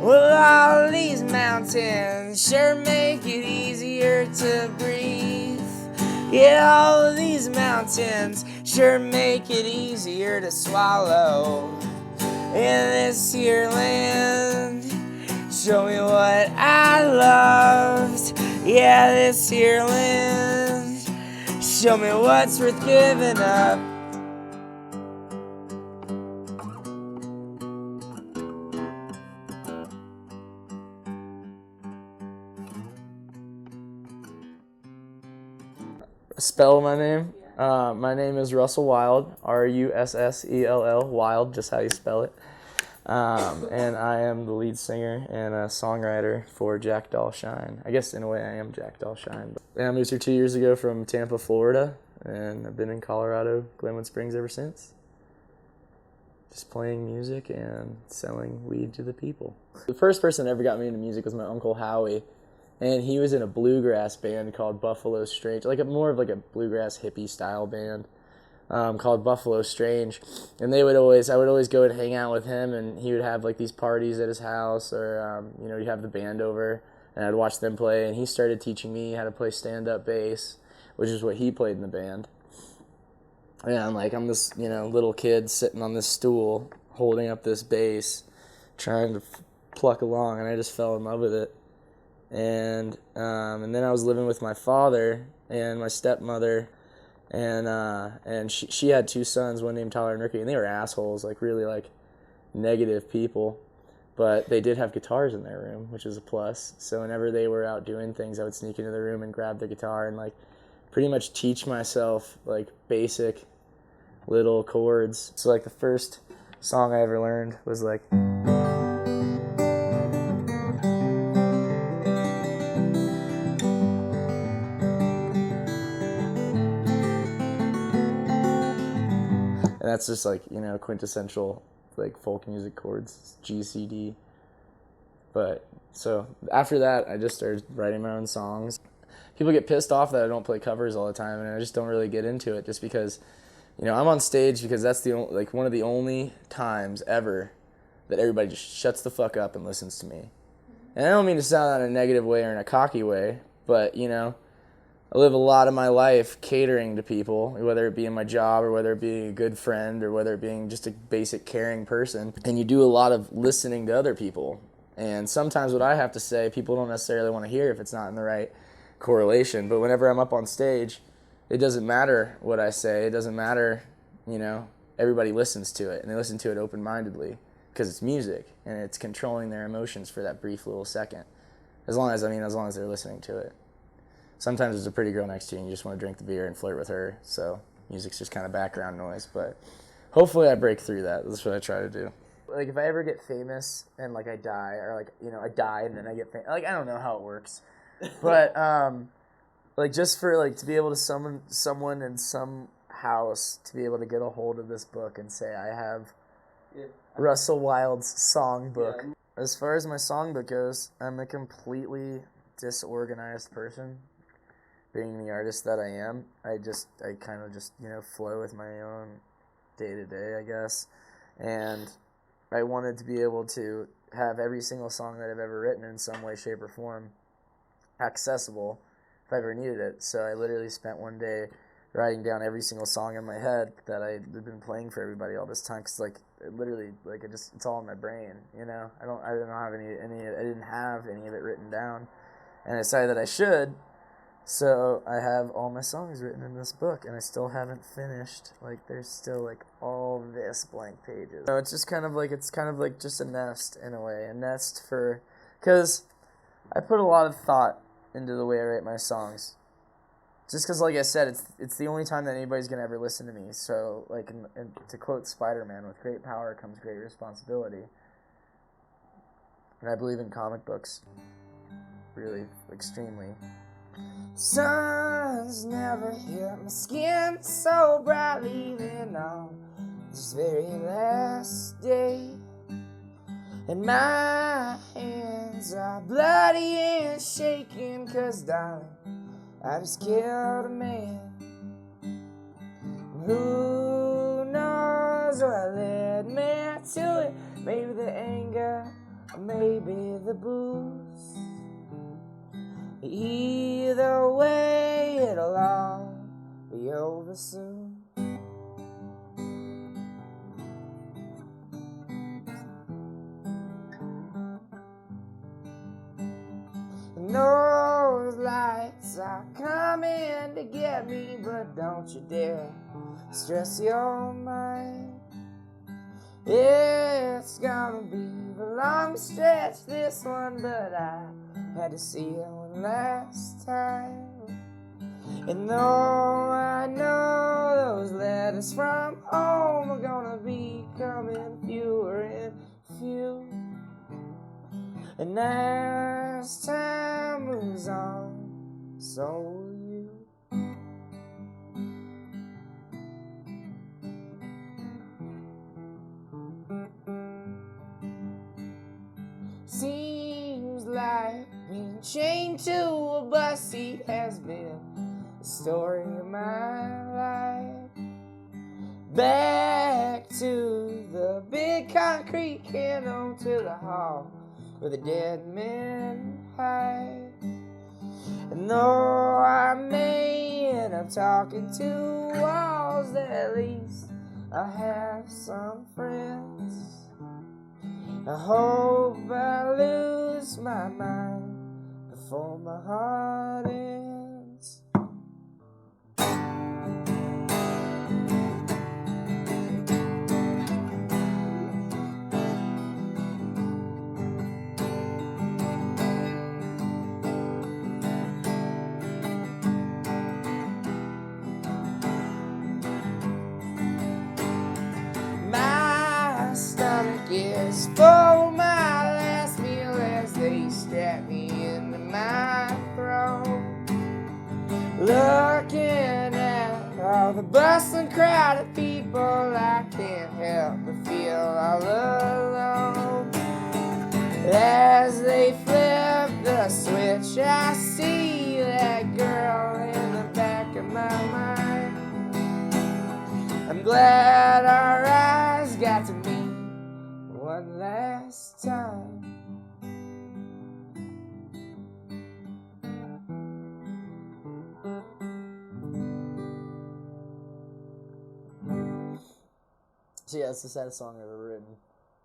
Well, all these mountains sure make it easier to breathe. Yeah, all of these mountains sure make it easier to swallow. In this here land, show me what I loved. Yeah, this here land, show me what's worth giving up. Spell my name. My name is Russell Wild, Russell, Wild, just how you spell it. And I am the lead singer and a songwriter for Jack Doll Shine. I guess in a way I am Jack Doll Shine. I moved here 2 years ago from Tampa, Florida, and I've been in Colorado, Glenwood Springs ever since. Just playing music and selling weed to the people. The first person that ever got me into music was my Uncle Howie. And he was in a bluegrass band called Buffalo Strange, more of a bluegrass hippie style band called Buffalo Strange. And I would always go and hang out with him, and he would have these parties at his house, or he'd have the band over, and I'd watch them play. And he started teaching me how to play stand-up bass, which is what he played in the band. And I'm this little kid sitting on this stool holding up this bass, trying to pluck along, and I just fell in love with it. And then I was living with my father and my stepmother, and she had two sons, one named Tyler and Ricky, and they were assholes, really negative people, but they did have guitars in their room, which is a plus. So whenever they were out doing things, I would sneak into the room and grab their guitar and pretty much teach myself basic little chords. So the first song I ever learned was and that's just quintessential folk music chords, G, C, D. But so after that, I just started writing my own songs. People get pissed off that I don't play covers all the time, and I just don't really get into it, just because I'm on stage, because that's one of the only times ever that everybody just shuts the fuck up and listens to me. And I don't mean to sound in a negative way or in a cocky way, but I live a lot of my life catering to people, whether it be in my job or whether it be a good friend or whether it being just a basic caring person. And you do a lot of listening to other people. And sometimes what I have to say, people don't necessarily want to hear if it's not in the right correlation. But whenever I'm up on stage, it doesn't matter what I say. It doesn't matter, everybody listens to it, and they listen to it open-mindedly because it's music and it's controlling their emotions for that brief little second. As long as they're listening to it. Sometimes there's a pretty girl next to you and you just want to drink the beer and flirt with her, so music's just kind of background noise, but hopefully I break through that. That's what I try to do. If I ever get famous and I die, or I die and then I get famous, I don't know how it works, but just for to be able to summon someone in some house to be able to get a hold of this book and say I have Russell Wild's songbook. Yeah. As far as my songbook goes, I'm a completely disorganized person. Being the artist that I am, I kind of just flow with my own day-to-day, I guess. And I wanted to be able to have every single song that I've ever written in some way, shape, or form accessible if I ever needed it. So I literally spent one day writing down every single song in my head that I'd been playing for everybody all this time, because it's all in my brain, I didn't have any of it written down, and I decided that I should. So I have all my songs written in this book, and I still haven't finished. There's still all this blank pages. So it's just kind of just a nest in a way, because I put a lot of thought into the way I write my songs. Just because, like I said, it's the only time that anybody's gonna ever listen to me. So and to quote Spider-Man, with great power comes great responsibility. And I believe in comic books, really extremely. Sun's never hit my skin so brightly than on this very last day, and my hands are bloody and shaking, 'cause darling, I just killed a man. Who knows what led me to it? Maybe the anger maybe the booze. Either way, it'll all be over soon. And those lights are coming to get me, but don't you dare stress your mind. It's gonna be the long stretch, this one, but I had to see it one last time. And though I know those letters from home are gonna be coming fewer and few, and as time moves on, so will you. Seems like being chained to a bus seat has been the story of my life. Back to the big concrete candle, to the hall where the dead men hide. And though I may end up talking to walls, at least I have some friends. I hope I lose my mind before my heart ends. My stomach is full, my last meal, as they strap me into my throat. Looking at all the bustling crowd of people, I can't help but feel all alone. As they flip the switch, I see that girl in the back of my mind. I'm glad our eyes got to meet one last time. So yeah, it's the saddest song I've ever written.